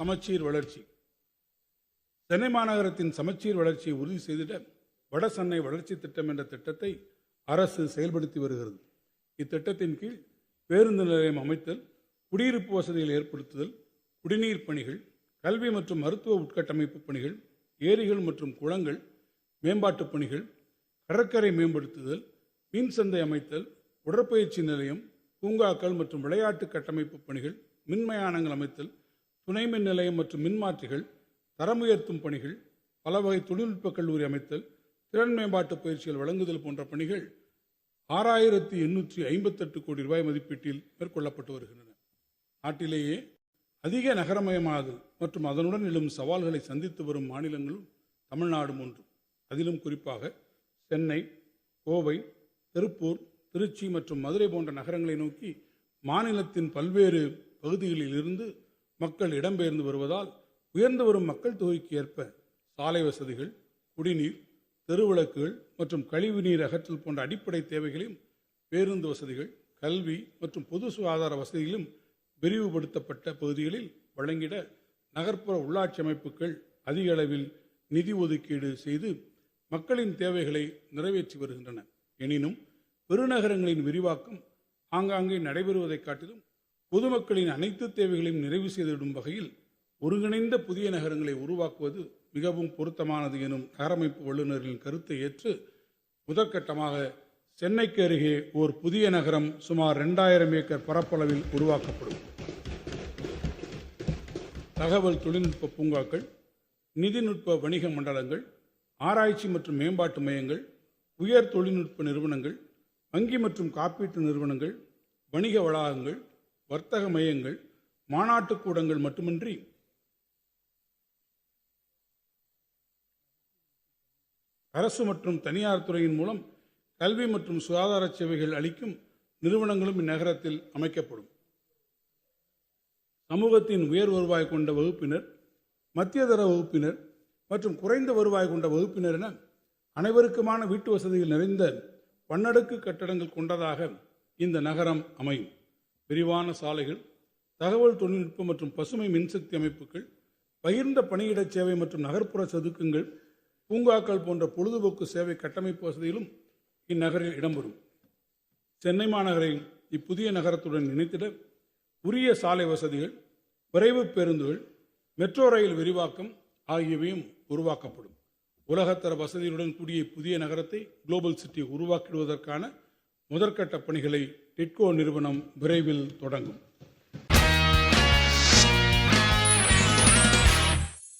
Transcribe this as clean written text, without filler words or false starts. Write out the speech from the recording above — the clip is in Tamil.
சமச்சீர் வளர்ச்சி. சென்னை மாநகரத்தின் சமச்சீர் வளர்ச்சியை உறுதி செய்திட வட சென்னை வளர்ச்சி திட்டம் என்ற திட்டத்தை அரசு செயல்படுத்தி வருகிறது. இத்திட்டத்தின் கீழ் பேருந்து நிலையம் அமைத்தல், குடியிருப்பு வசதிகள் ஏற்படுத்துதல், குடிநீர் பணிகள், கல்வி மற்றும் மருத்துவ உட்கட்டமைப்பு பணிகள், ஏரிகள் மற்றும் குளங்கள் மேம்பாட்டுப் பணிகள், கடற்கரை மேம்படுத்துதல், மீன் சந்தை அமைத்தல், உடற்பயிற்சி நிலையம், பூங்காக்கள் மற்றும் விளையாட்டு கட்டமைப்பு பணிகள், மின்மயானங்கள் அமைத்தல், துணை மின் நிலையம் மற்றும் மின்மாற்றிகள், தரம் உயர்த்தும் பணிகள், பல வகை தொழில்நுட்ப கல்லூரி அமைத்தல், திறன் மேம்பாட்டு பயிற்சிகள் வழங்குதல் போன்ற பணிகள் 6858 கோடி ரூபாய் மதிப்பீட்டில் மேற்கொள்ளப்பட்டு வருகின்றன. நாட்டிலேயே அதிக நகரமயமாதல் மற்றும் அதனுடன் எழும் சவால்களை சந்தித்து வரும் மாநிலங்களும் தமிழ்நாடும் ஒன்று. அதிலும் குறிப்பாக சென்னை, கோவை, திருப்பூர், திருச்சி மற்றும் மதுரை போன்ற நகரங்களை நோக்கி மாநிலத்தின் பல்வேறு பகுதிகளில் இருந்து மக்கள் இடம்பெயர்ந்து வருவதால் உயர்ந்து வரும் மக்கள் தொகைக்கு ஏற்ப சாலை வசதிகள், குடிநீர், தெருவிளக்குகள் மற்றும் கழிவுநீர் அகற்றல் போன்ற அடிப்படை தேவைகளையும், பேருந்து வசதிகள், கல்வி மற்றும் பொது சுகாதார வசதிகளும் விரிவுபடுத்தப்பட்ட பகுதிகளில் வழங்கிட நகர்ப்புற உள்ளாட்சி அமைப்புகள் அதிக அளவில் நிதி ஒதுக்கீடு செய்து மக்களின் தேவைகளை நிறைவேற்றி வருகின்றன. எனினும் பெருநகரங்களின் விரிவாக்கம் ஆங்காங்கே நடைபெறுவதைக் காட்டிலும் பொதுமக்களின் அனைத்து தேவைகளையும் நிறைவு செய்திடும் வகையில் ஒருங்கிணைந்த புதிய நகரங்களை உருவாக்குவது மிகவும் பொருத்தமானது எனும் நகரமைப்பு வல்லுநர்களின் கருத்தை ஏற்று முதற்கட்டமாக சென்னைக்கு அருகே ஓர் புதிய நகரம் சுமார் 2000 ஏக்கர் பரப்பளவில் உருவாக்கப்படும். தகவல் தொழில்நுட்ப பூங்காக்கள், நிதிநுட்ப வணிக மண்டலங்கள், ஆராய்ச்சி மற்றும் மேம்பாட்டு மையங்கள், உயர் தொழில்நுட்ப நிறுவனங்கள், வங்கி மற்றும் காப்பீட்டு நிறுவனங்கள், வணிக வளாகங்கள், வர்த்தக மையங்கள், மாநாட்டு கூடங்கள் மட்டுமின்றி அரசு மற்றும் தனியார் துறையின் மூலம் கல்வி மற்றும் சுகாதார சேவைகள் அளிக்கும் நிறுவனங்களும் இந்நகரத்தில் அமைக்கப்படும். சமூகத்தின் உயர் வருவாய் கொண்ட வகுப்பினர், மத்தியதர வகுப்பினர் மற்றும் குறைந்த வருவாய் கொண்ட வகுப்பினர் என அனைவருக்குமான வீட்டு வசதிகள் நிறைந்த பன்னடுக்கு கட்டடங்கள் கொண்டதாக இந்த நகரம் அமையும். விரிவான சாலைகள், தகவல் தொழில்நுட்பம் மற்றும் பசுமை மின்சக்தி அமைப்புகள், பகிர்ந்த பணியிட சேவை மற்றும் நகர்ப்புற சதுக்கங்கள், பூங்காக்கள் போன்ற பொழுதுபோக்கு சேவை கட்டமைப்பு வசதிகளும் இந்நகரில் இடம்பெறும். சென்னை மாநகரை இப்புதிய நகரத்துடன் இணைத்திட உரிய சாலை வசதிகள், விரைவு பேருந்துகள், மெட்ரோ ரயில் விரிவாக்கம் ஆகியவையும் உருவாக்கப்படும். உலகத்தர வசதிகளுடன் கூடிய புதிய நகரத்தை குளோபல் சிட்டி உருவாக்கிடுவதற்கான முதற்கட்ட பணிகளை டிட்கோ நிறுவனம் விரைவில் தொடங்கும்.